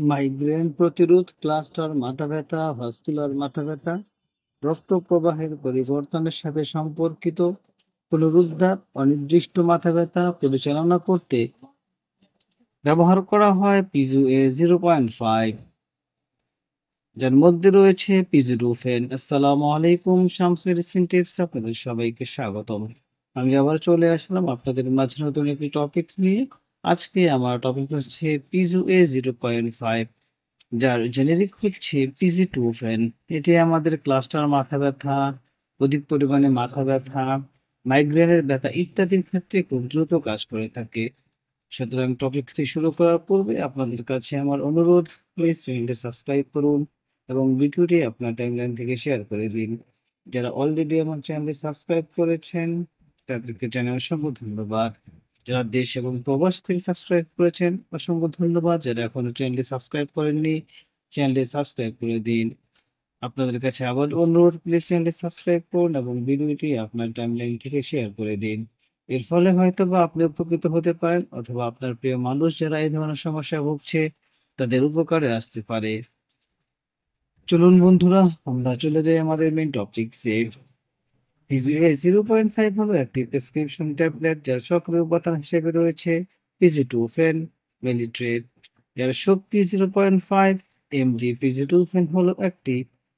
Migraine প্রতিরোধ, cluster মাথা ব্যথা, ভাস্কুলার মাথা ব্যথা, রক্ত প্রবাহের পরিবর্তনের সাথে সম্পর্কিত পুনরুদ্ধার, অনির্দিষ্ট মাথা ব্যথা পরিচালনা করতে ব্যবহার করা হয় PZUA 0.5, যার মধ্যে রয়েছে পিজুডোফেন। আসসালামু আলাইকুম, শামস মেডিসিন টিপস আপনাদের সবাইকে স্বাগতম। আমি আবার চলে আসলাম আপনাদের মাঝে নতুন একটি টপিকস নিয়ে। আজকে আমার টপিক হচ্ছে PZUA 0.5, যার জেনেরিক হচ্ছে পিজিটোফেন। এটি আমাদের ক্লাস্টার মাথা ব্যথা, অধিক পরিমাণে মাথা ব্যথা, মাইগ্রেনের ব্যথা ইত্যাদির ক্ষেত্রে খুব দ্রুত কাজ করে থাকে। সুতরাং টপিকটি শুরু করার পূর্বে আপনাদের কাছে আমার অনুরোধ, প্লিজ চ্যানেলটি সাবস্ক্রাইব করুন এবং ভিডিওটি আপনার টাইমলাইন থেকে শেয়ার করে দিন। যারা অলরেডি আমার চ্যানেলটি সাবস্ক্রাইব করেছেন তাদেরকে জানাই অসংখ্য ধন্যবাদ। যারা দেশ এবং প্রবাস থেকে সাবস্ক্রাইব করেছেন অসংখ্য ধন্যবাদ। যারা এখনো চ্যানেলটি সাবস্ক্রাইব করেননি চ্যানেলটি সাবস্ক্রাইব করে দিন। আপনাদের কাছে আবার অনুরোধ, প্লিজ চ্যানেলটি সাবস্ক্রাইব করুন এবং ভিডিওটি আপনার টাইমলাইন থেকে শেয়ার করে দিন। এর ফলে হয়তোবা আপনি উপকৃত হতে পারেন অথবা আপনার প্রিয় মানুষ যারা এই ধরনের সমস্যায় ভুগছে তাদের উপকারে আসতে পারে। চলুন বন্ধুরা, আমরা চলে যাই আমাদের মেইন টপিকসে। PZUA 0.5 হলো একটি প্রেসক্রিপশন ট্যাবলেট যার সক্রিয় উপাদান হিসেবে রয়েছে পিজিটোফেন, মেলিট্রেট। যার শক্তি 0.5 mg। পিজিটোফেন হলো একটি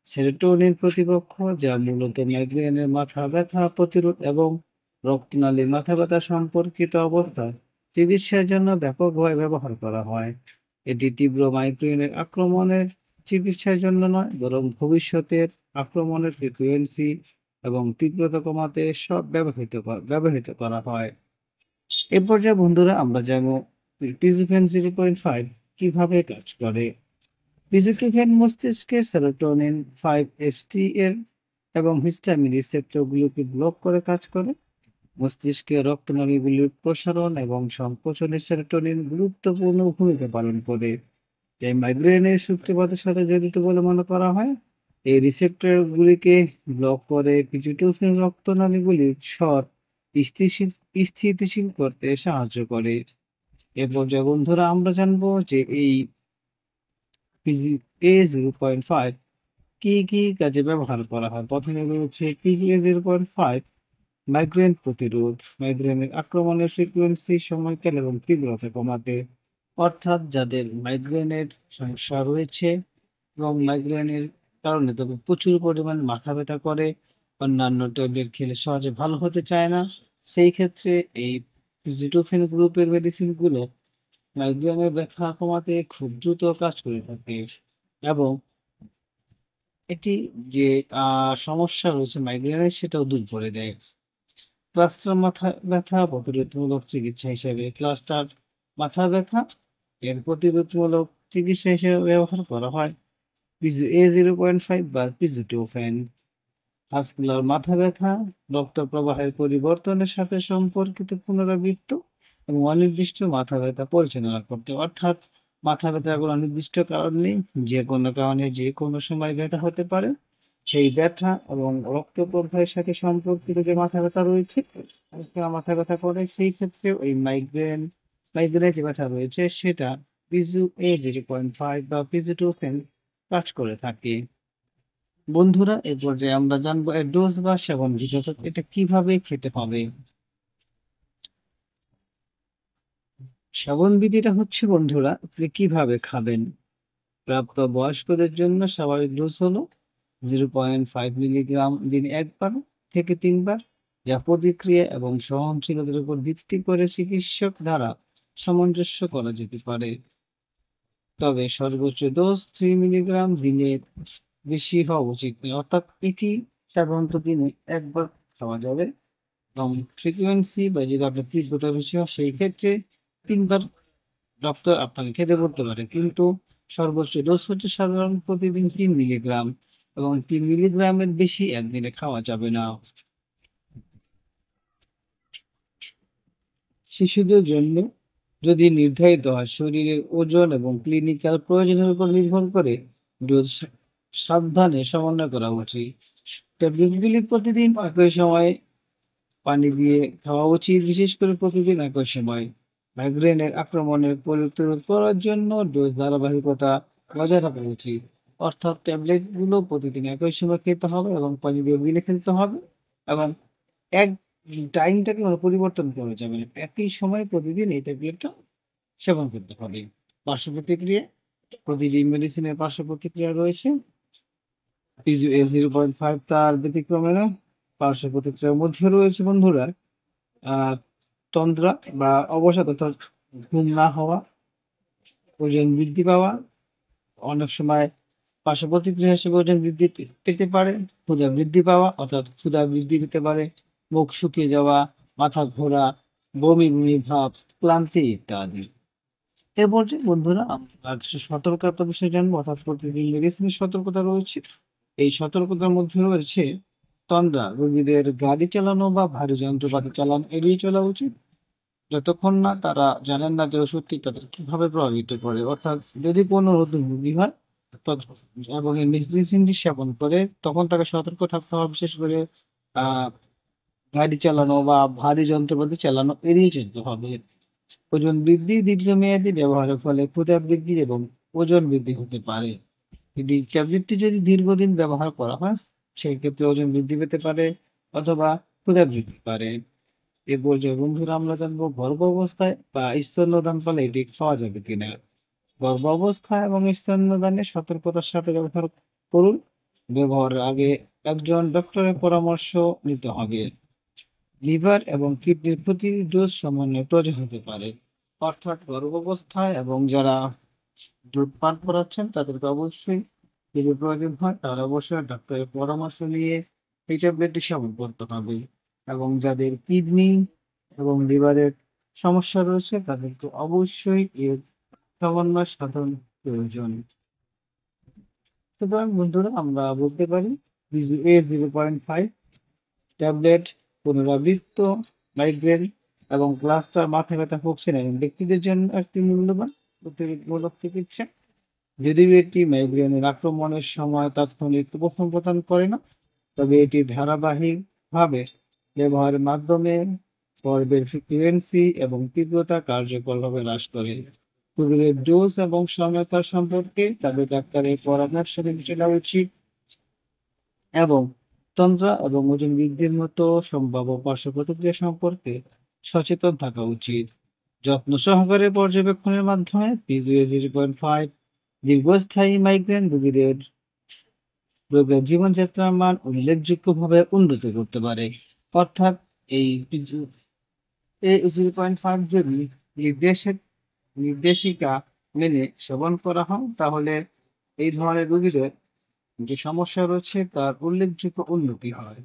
সেরোটোনিন প্রতিপক্ষ যা মূলত মাইগ্রেনের মাথা ব্যথা প্রতিরোধ এবং রক্তনালী মাথা ব্যথা সম্পর্কিত অবস্থা চিকিৎসার জন্য ব্যাপকভাবে ব্যবহার করা হয়। এটি তীব্র মাইগ্রেনের আক্রমণের চিকিৎসার জন্য নয়, বরং ভবিষ্যতের আক্রমণের ফ্রিকোয়েন্সি এবং তীব্রতা কমাতে ব্যবহৃত করা হয়। এ পর্যায়ে বন্ধুরা আমরা জানব পিজিফেন 0.5 কিভাবে কাজ করে। পিজিফেন মস্তিষ্কের সেরোটোনিন 5-HT এর এবং হিস্টামিন রিসেপ্টরগুলোকে ব্লক করে কাজ করে। মস্তিষ্কে রক্তনালীগুলির প্রসারণ এবং সংকোচনে সেরোটোনিন গুরুত্বপূর্ণ ভূমিকা পালন করে, যা মাইগ্রেনের সূত্রপাতের সাথে জড়িত বলে মনে করা হয়। এই রিসেপ্টরগুলিকে ব্লক করে পিজিটোফেন রক্তনালীগুলির স্বর স্থিতিশীল স্থিতিশীল করতে সাহায্য করে। এরপর যে বন্ধুরা আমরা জানবো যে এই PZUA 0.5 কি কি কাজে ব্যবহার করা হয়। প্রথমে রয়েছে PZUA 0.5 মাইগ্রেন প্রতিরোধ, মাইগ্রেনের আক্রমণের ফ্রিকোয়েন্সি, সময়কাল এবং তীব্রতা কমাতে। অর্থাৎ যাদের মাইগ্রেনের সমস্যা রয়েছে এবং মাইগ্রেনের কারণে তবে প্রচুর পরিমাণ মাথা ব্যথা করে, অন্যান্য ট্যাবলেট খেলে সহজে ভালো হতে চায় না, সেই ক্ষেত্রে এই জিটোফেন গ্রুপের মেডিসিনগুলো মাইগ্রেনের ব্যথা কমাতে খুব দ্রুত কাজ করে থাকে এবং এটি যে সমস্যা রয়েছে মাইগ্রেনের সেটাও দূর করে দেয়। ক্লাস্টার মাথা ব্যথা প্রতিরোধমূলক চিকিৎসা হিসেবে ক্লাস্টার মাথা ব্যথা এর প্রতিরোধমূলক চিকিৎসা হিসেবে ব্যবহার করা হয় PZUA 0.5 বা পিজিটোফেন। ভাস্কুলার মাথা ব্যথা রক্ত প্রবাহের পরিবর্তনের সাথে সম্পর্কিত পুনরাবৃত্ত এবং অনির্দিষ্ট মাথা ব্যথা পরিচালনা করতে। অর্থাৎ মাথা ব্যথার কোনো নির্দিষ্ট কারণ নেই, যে কোনো কারণে যে কোনো সময় ব্যথা হতে পারে। সেই ব্যথা এবং রক্ত প্রবাহের সাথে সম্পর্কিত যে মাথা ব্যথা রয়েছে, মাথা ব্যথা করে, সেই ক্ষেত্রে ওই মাইগ্রেনের যে ব্যথা রয়েছে সেটা PZUA 0.5 বা পিজিটোফেন কাজ করে থাকে। বন্ধুরা এ পর্যায়ে আমরা জানবো এর ডোজ বা সেবন বিধি, অর্থাৎ এটা কিভাবে খেতে হবে। সেবন বিধিটা হচ্ছে বন্ধুরা আপনি কিভাবে খাবেন। প্রাপ্ত বয়স্কদের জন্য স্বাভাবিক ডোজ হলো 0.5 মিলিগ্রাম দিনে 1 বার থেকে 3 বার, যা প্রতিক্রিয়া এবং সহনশীলতার উপর ভিত্তি করে চিকিৎসক দ্বারা সামঞ্জস্য করা যেতে পারে। তবে সর্বোচ্চ ডোজ 3 মিলিগ্রাম দিনের বেশি হওয়া উচিত নয়, অর্থাৎ এটি সাধারণত দিনে 1 বার খাওয়া যাবে এবং ফ্রিকোয়েন্সি বা যদি আপনার তীব্রতা বেশি হয় সেই ক্ষেত্রে 3 বার ডক্টর আপনাকে খেতে বলতে পারে। কিন্তু সর্বোচ্চ ডোজ হচ্ছে সাধারণ প্রতিদিন 3 মিলিগ্রাম এবং 3 মিলিগ্রামের বেশি একদিনে খাওয়া যাবে না। শিশুদের জন্য যদি নির্ধারিত হয় শরীরের ওজন এবং ক্লিনিক্যাল প্রয়োজনের উপর নির্ভর করে ডোজ সাবধানে সমন্বয় করা উচিত। ট্যাবলেটগুলি প্রতিদিন একই সময়ে পানি দিয়ে খাওয়া উচিত, বিশেষ করে প্রতিদিন একই সময়। মাইগ্রেনের আক্রমণের প্রতিরোধ করার জন্য ডোজ ধারাবাহিকতা বজায় রাখা উচিত। অর্থাৎ ট্যাবলেটগুলো প্রতিদিন একই সময় খেতে হবে এবং পানি দিয়ে গিলে ফেলতে হবে এবং এক টাইমটাকে পরিবর্তন করা যাবে না। একই সময়ে প্রতিদিন এই ট্যাবলেটটা সেবন করতে হবে। পার্শ্ব প্রতিক্রিয়া, প্রতিটি মেডিসিনের পার্শ্ব প্রতিক্রিয়া রয়েছে। পিজিএ 0.5 তার ব্যতিক্রমে নয়। পার্শ্ব প্রতিক্রিয়ার মধ্যে রয়েছে বন্ধুরা তন্দ্রা বা অবসাদ অর্থাৎ ঘুম না হওয়া, ওজন বৃদ্ধি পাওয়া, অনেক সময় পার্শ্ব প্রতিক্রিয়া হিসেবে ওজন বৃদ্ধি পেতে পারে, ক্ষুধা বৃদ্ধি পাওয়া অর্থাৎ ক্ষুধা বৃদ্ধি পেতে পারে, মুখ শুকিয়ে যাওয়া, মাথা ঘোরা, বমি বমি ভাব, ক্লান্তি ইত্যাদি। এ পর্যায়ে বন্ধুরা আমরা কিছু সতর্কতা বিষয় জানবো অর্থাৎ প্রতিদিন মেডিসিনের সতর্কতা রয়েছে। এই সতর্কতার মধ্যে রয়েছে তন্দ্রা রোগীদের গাড়ি চালানো বা ভারী যন্ত্রপাতি চালানো এড়িয়ে চলা উচিত যতক্ষণ না তারা জানেন না যে ওষুধটি তাদের কিভাবে প্রভাবিত করে। অর্থাৎ যদি কোনো নতুন রোগী হয় এবং এই মেডিসিনটি সেবন করে তখন তাকে সতর্ক থাকতে হবে, বিশেষ করে আহ গাড়ি চালানো বা ভারী যন্ত্রপাতি চালানো এড়িয়ে চলতে হবে। ওজন বৃদ্ধি দীর্ঘমেয়াদী ব্যবহারের ফলে ক্ষুধা বৃদ্ধি এবং ওজন বৃদ্ধি হতে পারে। ট্যাবলেটটি যদি দীর্ঘদিন ব্যবহার করা হয় সেই ক্ষেত্রে ওজন বৃদ্ধি পেতে পারে অথবা ক্ষুধা বৃদ্ধি পারে। এ পর্যায়ে বন্ধুরা আমরা জানবো গর্ভাবস্থায় বা স্তন্যদান ফলে এটি খাওয়া যাবে কিনা। গর্ভাবস্থায় এবং স্তন্যদানে সতর্কতার সাথে ব্যবহার করুন। ব্যবহারের আগে একজন ডক্টরের পরামর্শ নিতে হবে। লিভার এবং কিডনির প্রতি ডোজ সমন্বয় প্রয়োজন হতে পারে। অর্থাৎ গর্ভাবস্থায় এবং যারা দুধ পান করাচ্ছেন তাদেরকে অবশ্যই যদি প্রয়োজন হয় তাহলে অবশ্যই ডাক্তারের পরামর্শ নিয়ে এই ট্যাবলেটটি সেবন করতে হবে। এবং যাদের কিডনি এবং লিভারের সমস্যা রয়েছে তাদেরকে অবশ্যই এর সমন্বয় সাধন প্রয়োজন। সুতরাং বন্ধুরা আমরা বলতে পারি এ 0.5 ট্যাবলেট পুনরাবৃত্ত মাইগ্রেন এবং ক্লাস্টার মাথা ব্যথা ভুগছেন এবং ব্যক্তিদের জন্য একটি মূল্যবান প্রতিরোধমূলক চিকিৎসা। যদিও এটি মাইগ্রেনের আক্রমণের সময় তাৎক্ষণিক উপশম প্রদান করে না, তবে এটি ধারাবাহিকভাবে ব্যবহারের মাধ্যমে পর্বের ফ্রিকোয়েন্সি এবং তীব্রতা কার্যকরভাবে হ্রাস করে। রোগীদের ডোজ এবং সময়কাল সম্পর্কে তাদের ডাক্তারের পরামর্শ মেনে চলা উচিত এবং তন্দ্রা এবং ওজন বৃদ্ধির মতো সম্ভাব্য পার্শ্ব প্রতিক্রিয়া সম্পর্কে সচেতন থাকা উচিত। যত্ন সহকারে পর্যবেক্ষণের মাধ্যমে পিজিএ 0.5 দীর্ঘস্থায়ী মাইগ্রেন রোগীর জীবনযাত্রার মান উল্লেখযোগ্যভাবে উন্নত করতে পারে। অর্থাৎ এই এ 0.5 যদি নির্দেশের নির্দেশিকা মেনে সেবন করা হয় তাহলে এই ধরনের রোগীদের যে সমস্যা রয়েছে তার উল্লেখযোগ্য উন্নতি হয়।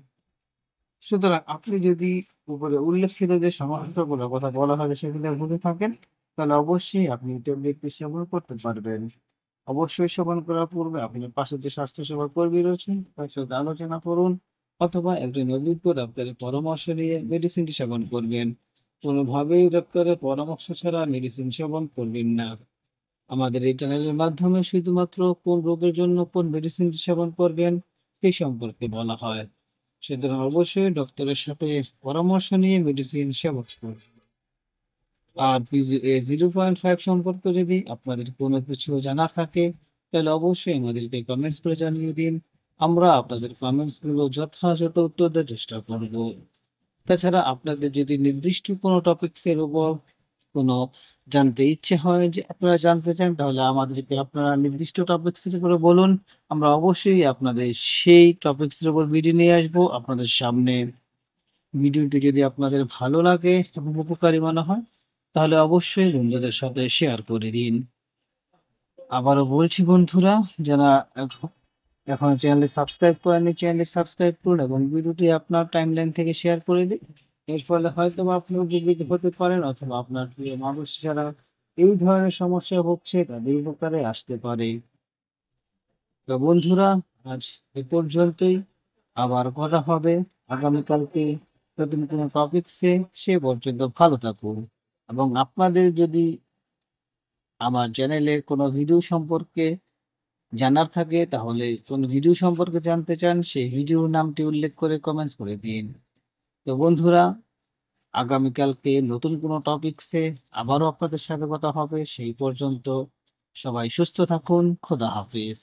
সুতরাং আপনি যদি উপরে উল্লেখিত যে সমস্যাগুলোর কথা বলা হয়েছে সেগুলো বুঝে থাকেন তাহলে অবশ্যই আপনি ট্যাবলেটটি সেবন করতে পারবেন। অবশ্যই সেবন করার পূর্বে আপনি পাশে যে স্বাস্থ্যসেবা কর্মী রয়েছেন তার সাথে আলোচনা করুন অথবা একজন অভিজ্ঞ ডাক্তারের পরামর্শ নিয়ে মেডিসিনটি সেবন করবেন। কোনোভাবেই ডাক্তারের পরামর্শ ছাড়া মেডিসিন সেবন করবেন না। আমাদের এই চ্যানেলের মাধ্যমে শুধুমাত্র কোন রোগের জন্য কোন মেডিসিনটি সেবন করবেন সেই সম্পর্কে বলা হয়। সুতরাং অবশ্যই ডক্টরের সাথে পরামর্শ নিয়ে মেডিসিন সেবন করুন। আর পিজিএ 0.5 সম্পর্কে যদি আপনাদের কোনো কিছু জানার থাকে তাহলে অবশ্যই আমাদেরকে কমেন্টস করে জানিয়ে দিন। আমরা আপনাদের কমেন্টস গুলো যথাযথ উত্তর দেওয়ার চেষ্টা করব। তাছাড়া আপনাদের যদি নির্দিষ্ট কোনো টপিকস এর উপর কোনো জানতে ইচ্ছে হয় যে আপনারা জানতে চান তাহলে আমাদেরকে আপনারা নির্দিষ্ট টপিকস এর উপরে বলুন। আমরা অবশ্যই আপনাদের সেই টপিকস এর উপর ভিডিও নিয়ে আসবো আপনাদের সামনে। ভিডিওটি যদি আপনাদের ভালো লাগে এবং উপকারী মনে হয় তাহলে অবশ্যই বন্ধুদের সাথে শেয়ার করে দিন। আবারও বলছি বন্ধুরা, যারা এখন চ্যানেলটি সাবস্ক্রাইব করেননি চ্যানেলটি সাবস্ক্রাইব করুন এবং ভিডিওটি আপনার টাইমলাইন থেকে শেয়ার করে দিন। এর ফলে হয়তো আপনি উপকৃত হতে পারেন অথবা আপনার প্রিয় মানুষ যারা এই ধরনের সমস্যা ভুগছে তাদের উপকারে আসতে পারে। তো বন্ধুরা, আজ এ পর্যন্তই। আবার কথা হবে আগামীকালকে নতুন কোনো টপিকসে। সে পর্যন্ত ভালো থাকুন এবং আপনাদের যদি আমার চ্যানেলে কোনো ভিডিও সম্পর্কে জানার থাকে তাহলে কোন ভিডিও সম্পর্কে জানতে চান সেই ভিডিওর নামটি উল্লেখ করে কমেন্টস করে দিন। তো বন্ধুরা, আগামীকালকে নতুন কোনো টপিকসে আবারও আপনাদের সাথে কথা হবে। সেই পর্যন্ত সবাই সুস্থ থাকুন। খোদা হাফেজ।